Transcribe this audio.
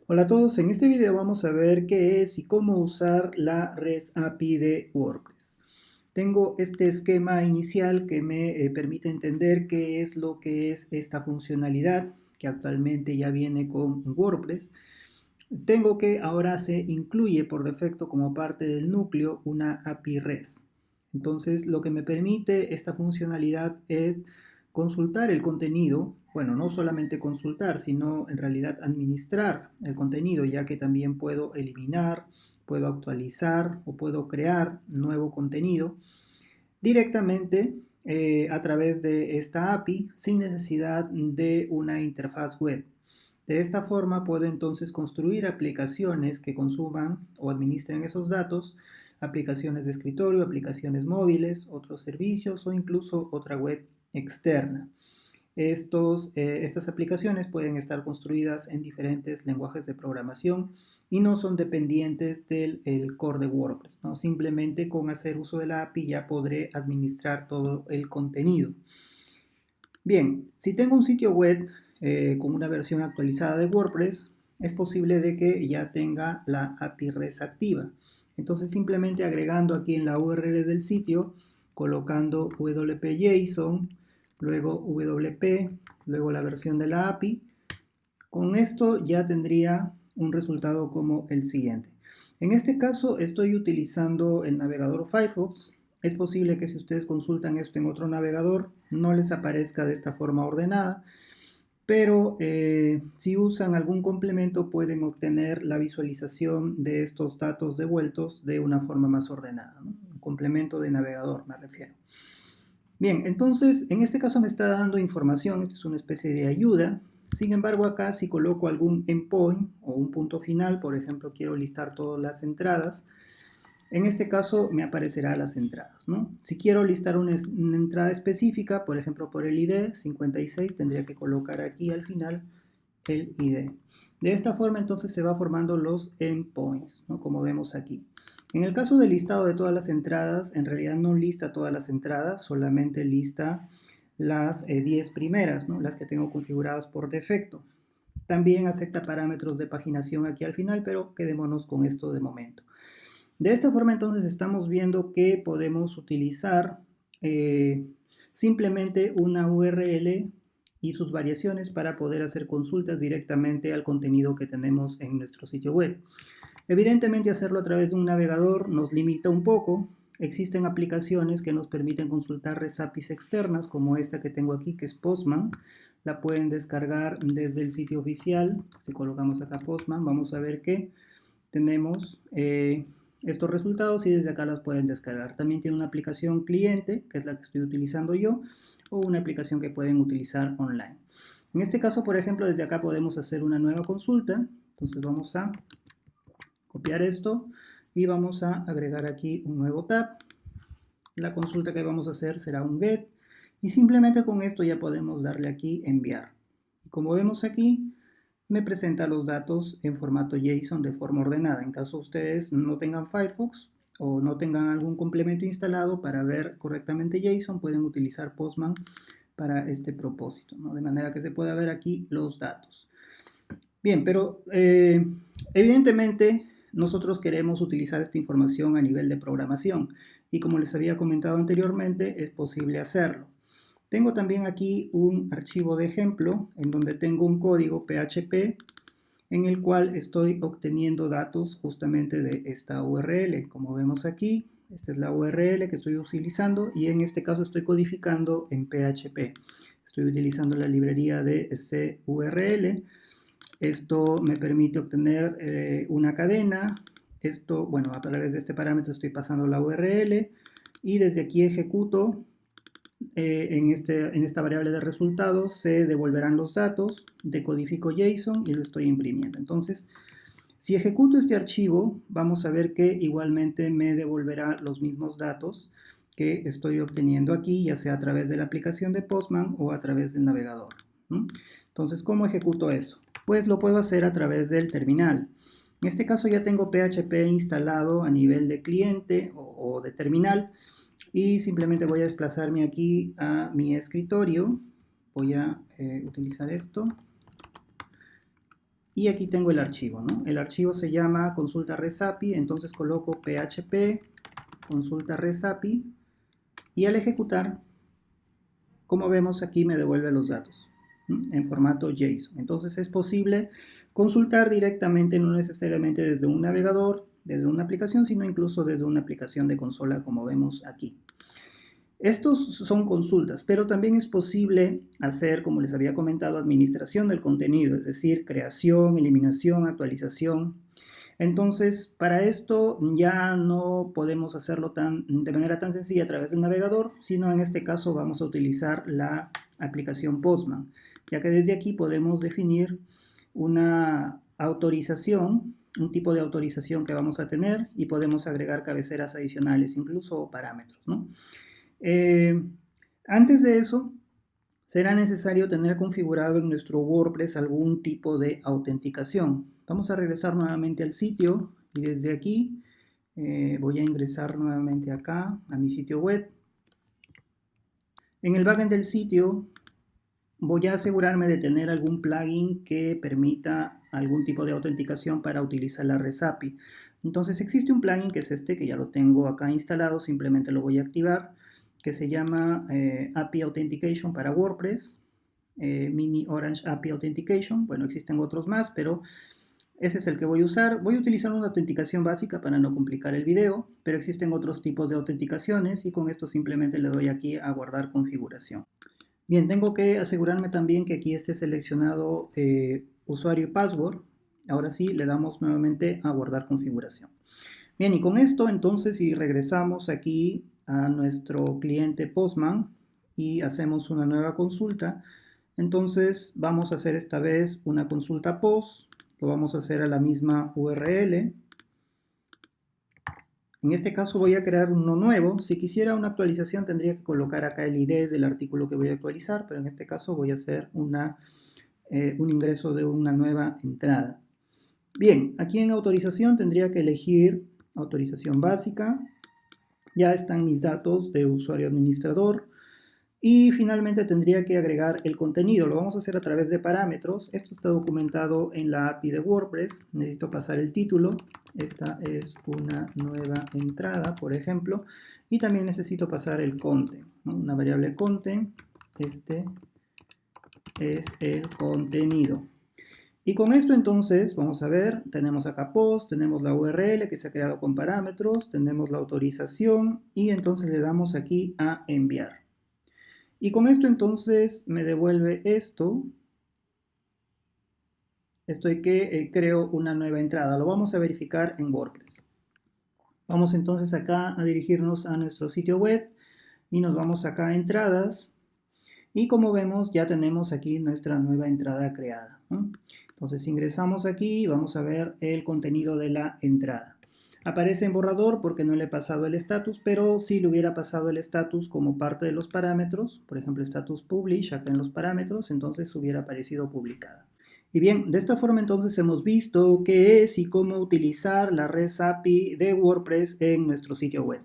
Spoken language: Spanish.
Hola a todos, en este video vamos a ver qué es y cómo usar la REST API de WordPress. Tengo este esquema inicial que me permite entender qué es lo que es esta funcionalidad que actualmente ya viene con WordPress. Tengo que ahora se incluye por defecto como parte del núcleo una API REST. Entonces lo que me permite esta funcionalidad es consultar el contenido, bueno, no solamente consultar, sino en realidad administrar el contenido, ya que también puedo eliminar, puedo actualizar o puedo crear nuevo contenido directamente a través de esta API sin necesidad de una interfaz web. De esta forma puedo entonces construir aplicaciones que consuman o administren esos datos, aplicaciones de escritorio, aplicaciones móviles, otros servicios o incluso otra web externa. Estas aplicaciones pueden estar construidas en diferentes lenguajes de programación y no son dependientes del core de WordPress, ¿no? Simplemente con hacer uso de la API ya podré administrar todo el contenido. Bien, si tengo un sitio web con una versión actualizada de WordPress, es posible de que ya tenga la API REST activa. Entonces simplemente agregando aquí en la URL del sitio, colocando wp-json, luego wp, luego la versión de la API, con esto ya tendría un resultado como el siguiente. En este caso estoy utilizando el navegador Firefox. Es posible que si ustedes consultan esto en otro navegador no les aparezca de esta forma ordenada, pero si usan algún complemento pueden obtener la visualización de estos datos devueltos de una forma más ordenada, ¿no? Un complemento de navegador me refiero. Bien, entonces en este caso me está dando información, esta es una especie de ayuda. Sin embargo, acá si coloco algún endpoint o un punto final, por ejemplo, quiero listar todas las entradas, en este caso me aparecerán las entradas, ¿no? Si quiero listar una entrada específica, por ejemplo, por el ID 56, tendría que colocar aquí al final el ID. De esta forma entonces se va formando los endpoints, ¿no? Como vemos aquí. En el caso del listado de todas las entradas, en realidad no lista todas las entradas, solamente lista las 10 primeras, ¿no? Las que tengo configuradas por defecto. También acepta parámetros de paginación aquí al final, pero quedémonos con esto de momento. De esta forma entonces estamos viendo que podemos utilizar simplemente una URL y sus variaciones para poder hacer consultas directamente al contenido que tenemos en nuestro sitio web. Evidentemente hacerlo a través de un navegador nos limita un poco. Existen aplicaciones que nos permiten consultar REST APIs externas como esta que tengo aquí que es Postman. La pueden descargar desde el sitio oficial. Si colocamos acá Postman vamos a ver que tenemos estos resultados y desde acá las pueden descargar. También tiene una aplicación cliente, que es la que estoy utilizando yo, o una aplicación que pueden utilizar online. En este caso, por ejemplo, desde acá podemos hacer una nueva consulta. Entonces vamos a copiar esto y vamos a agregar aquí un nuevo tab. La consulta que vamos a hacer será un get y simplemente con esto ya podemos darle aquí enviar. Y como vemos aquí, me presenta los datos en formato JSON de forma ordenada. En caso ustedes no tengan Firefox o no tengan algún complemento instalado para ver correctamente JSON, pueden utilizar Postman para este propósito, ¿no? De manera que se pueda ver aquí los datos. Bien, pero evidentemente nosotros queremos utilizar esta información a nivel de programación y como les había comentado anteriormente, es posible hacerlo. Tengo también aquí un archivo de ejemplo en donde tengo un código PHP en el cual estoy obteniendo datos justamente de esta URL. Como vemos aquí, esta es la URL que estoy utilizando y en este caso estoy codificando en PHP. Estoy utilizando la librería de curl. Esto me permite obtener una cadena. Esto, bueno, a través de este parámetro estoy pasando la URL y desde aquí ejecuto en esta variable de resultados se devolverán los datos, decodifico JSON y lo estoy imprimiendo. Entonces, si ejecuto este archivo, vamos a ver que igualmente me devolverá los mismos datos que estoy obteniendo aquí, ya sea a través de la aplicación de Postman o a través del navegador, ¿no? Entonces, ¿cómo ejecuto eso? Pues lo puedo hacer a través del terminal. En este caso ya tengo PHP instalado a nivel de cliente o de terminal y simplemente voy a desplazarme aquí a mi escritorio. Voy a utilizar esto. y aquí tengo el archivo, ¿no? El archivo se llama consulta res API, entonces coloco php consulta res API y al ejecutar, como vemos aquí me devuelve los datos en formato JSON. Entonces es posible consultar directamente, no necesariamente desde un navegador, desde una aplicación, sino incluso desde una aplicación de consola como vemos aquí. Estos son consultas, pero también es posible hacer, como les había comentado, administración del contenido, es decir, creación, eliminación, actualización. Entonces, para esto ya no podemos hacerlo de manera tan sencilla a través del navegador, sino en este caso vamos a utilizar la aplicación Postman, ya que desde aquí podemos definir una autorización, un tipo de autorización que vamos a tener y podemos agregar cabeceras adicionales, incluso parámetros, ¿no? Antes de eso, será necesario tener configurado en nuestro WordPress algún tipo de autenticación. Vamos a regresar nuevamente al sitio y desde aquí voy a ingresar nuevamente acá a mi sitio web. En el backend del sitio voy a asegurarme de tener algún plugin que permita algún tipo de autenticación para utilizar la REST API. Entonces existe un plugin que es este, que ya lo tengo acá instalado, simplemente lo voy a activar, que se llama API Authentication para WordPress, Mini Orange API Authentication. Bueno, existen otros más, pero ese es el que voy a usar. Voy a utilizar una autenticación básica para no complicar el video, pero existen otros tipos de autenticaciones y con esto simplemente le doy aquí a guardar configuración. Bien, tengo que asegurarme también que aquí esté seleccionado usuario y password. Ahora sí, le damos nuevamente a guardar configuración. Bien, y con esto entonces si regresamos aquí a nuestro cliente Postman y hacemos una nueva consulta, entonces vamos a hacer esta vez una consulta post, lo vamos a hacer a la misma URL. En este caso voy a crear uno nuevo. Si quisiera una actualización tendría que colocar acá el ID del artículo que voy a actualizar, pero en este caso voy a hacer un ingreso de una nueva entrada. Bien, aquí en autorización tendría que elegir autorización básica. Ya están mis datos de usuario administrador. Y finalmente tendría que agregar el contenido. Lo vamos a hacer a través de parámetros. Esto está documentado en la API de WordPress. Necesito pasar el título. Esta es una nueva entrada, por ejemplo. Y también necesito pasar el content, ¿no? Una variable content. Este es el contenido. Y con esto entonces, vamos a ver, tenemos acá post, tenemos la URL que se ha creado con parámetros, tenemos la autorización y entonces le damos aquí a enviar. Y con esto entonces me devuelve esto. Estoy que creo una nueva entrada. Lo vamos a verificar en WordPress. Vamos entonces acá a dirigirnos a nuestro sitio web y nos vamos acá a entradas. Y como vemos ya tenemos aquí nuestra nueva entrada creada, ¿no? Entonces ingresamos aquí y vamos a ver el contenido de la entrada. Aparece en borrador porque no le he pasado el status, pero si le hubiera pasado el status como parte de los parámetros, por ejemplo status publish acá en los parámetros, entonces hubiera aparecido publicada. Y bien, de esta forma entonces hemos visto qué es y cómo utilizar la REST API de WordPress en nuestro sitio web.